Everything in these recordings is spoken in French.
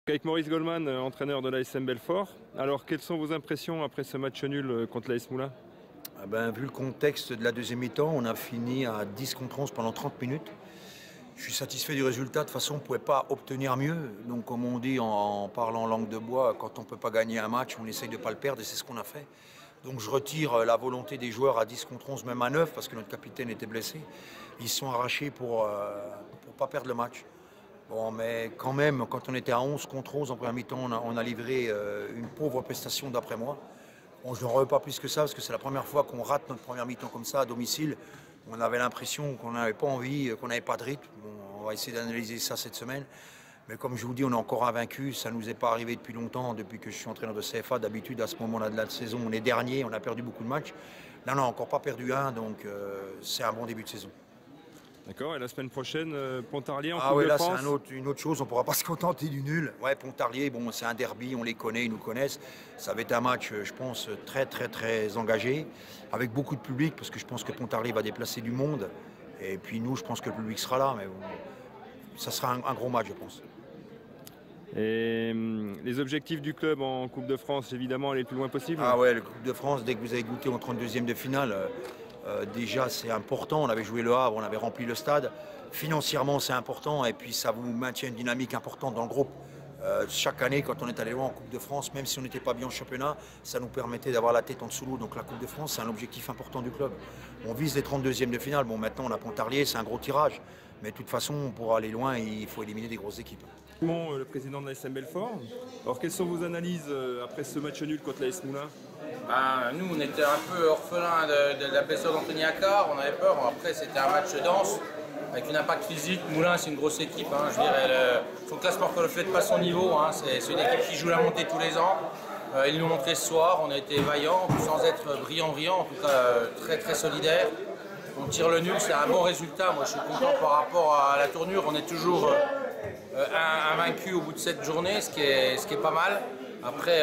Donc avec Maurice Goldman, entraîneur de l'ASM Belfort. Alors quelles sont vos impressions après ce match nul contre l'AS Moulins? Vu le contexte de la deuxième mi-temps, on a fini à 10 contre 11 pendant 30 minutes. Je suis satisfait du résultat. De toute façon, on ne pouvait pas obtenir mieux. Donc, comme on dit en parlant langue de bois, quand on ne peut pas gagner un match, on essaye de ne pas le perdre et c'est ce qu'on a fait. Donc, je retire la volonté des joueurs à 10 contre 11, même à 9, parce que notre capitaine était blessé. Ils se sont arrachés pour ne pas perdre le match. Bon, mais quand même, quand on était à 11 contre 11 en première mi-temps, on a livré une pauvre prestation d'après moi. Bon, je ne remets pas plus que ça, parce que c'est la première fois qu'on rate notre première mi-temps comme ça à domicile. On avait l'impression qu'on n'avait pas envie, qu'on n'avait pas de rythme. Bon, on va essayer d'analyser ça cette semaine. Mais comme je vous dis, on est encore invaincu. Ça ne nous est pas arrivé depuis longtemps, depuis que je suis entraîneur de CFA. D'habitude, à ce moment-là de la saison, on est dernier, on a perdu beaucoup de matchs. Là, on n'a encore pas perdu un, donc c'est un bon début de saison. D'accord, et la semaine prochaine, Pontarlier en Ah Coupe oui, de là France. c'est une autre chose, on ne pourra pas se contenter du nul. Ouais, Pontarlier, bon, c'est un derby, on les connaît, ils nous connaissent. Ça va être un match, je pense, très engagé, avec beaucoup de public, parce que je pense que Pontarlier va déplacer du monde. Et puis nous, je pense que le public sera là, mais bon, ça sera un gros match, je pense. Et les objectifs du club en Coupe de France, évidemment, aller le plus loin possible. Ah ouais, le Coupe de France, dès que vous avez goûté en 32e de finale, déjà c'est important. On avait joué le Havre, on avait rempli le stade. Financièrement, c'est important et puis ça vous maintient une dynamique importante dans le groupe. Chaque année, quand on est allé loin en Coupe de France, même si on n'était pas bien en championnat, ça nous permettait d'avoir la tête en dessous l'eau. Donc la Coupe de France, c'est un objectif important du club. On vise les 32e de finale. Bon, maintenant, on a Pontarlier, c'est un gros tirage. Mais de toute façon, pour aller loin, il faut éliminer des grosses équipes. Le président de l'ASM Belfort. Alors quelles sont vos analyses après ce match nul contre l'AS Moulins? Nous, on était un peu orphelins de la blessure d'Anthony Accard. On avait peur. Après, c'était un match dense, avec un impact physique. Moulins, c'est une grosse équipe. Je veux dire, son classement ne reflète pas son niveau. C'est une équipe qui joue la montée tous les ans. Ils nous l'ont montré ce soir. On a été vaillants, sans être brillant, en tout cas très solidaire. On tire le nul, c'est un bon résultat. Moi, je suis content par rapport à la tournure. On est toujours invaincu au bout de cette journée, ce qui est pas mal. Après,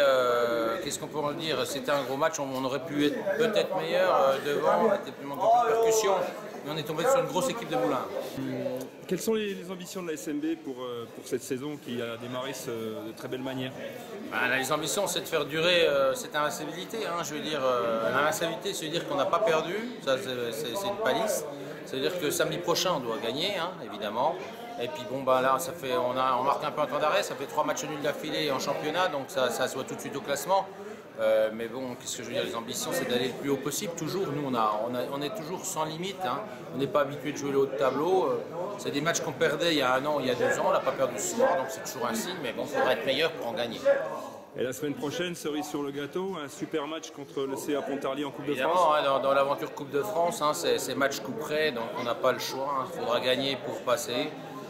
qu'est-ce qu'on peut en dire? C'était un gros match, on aurait pu être peut-être meilleur devant, peut-être plus manquer de percussion, mais on est tombé sur une grosse équipe de Moulins. Quelles sont les ambitions de la SMB pour cette saison qui a démarré de très belle manière? Les ambitions, c'est de faire durer cette invincibilité. Je veux dire, l'invincibilité, c'est dire qu'on n'a pas perdu, ça c'est une palisse. C'est-à-dire que samedi prochain, on doit gagner, évidemment. Et puis bon, là, on marque un peu un temps d'arrêt, ça fait 3 matchs nuls d'affilée en championnat, donc ça se voit tout de suite au classement. Mais bon, qu'est-ce que je veux dire, les ambitions, c'est d'aller le plus haut possible, toujours. Nous, on est toujours sans limite, on n'est pas habitué de jouer le haut de tableau. C'est des matchs qu'on perdait il y a 1 an, il y a 2 ans, on l'a pas perdu ce soir, donc c'est toujours un signe, mais bon, il faudra être meilleur pour en gagner. Et la semaine prochaine, cerise sur le gâteau, un super match contre le CA Pontarlier en Coupe de Évidemment, France. dans l'aventure Coupe de France, c'est match coup près, donc on n'a pas le choix, il faudra gagner pour passer.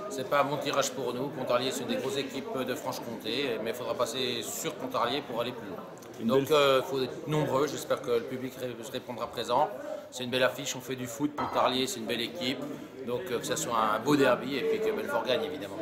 C'est pas un bon tirage pour nous. Pontarlier, c'est une des grosses équipes de Franche-Comté, mais il faudra passer sur Pontarlier pour aller plus loin. Donc il faut être nombreux, j'espère que le public répondra présent. C'est une belle affiche, on fait du foot, Pontarlier, c'est une belle équipe. Donc que ce soit un beau derby et puis que Belfort gagne évidemment.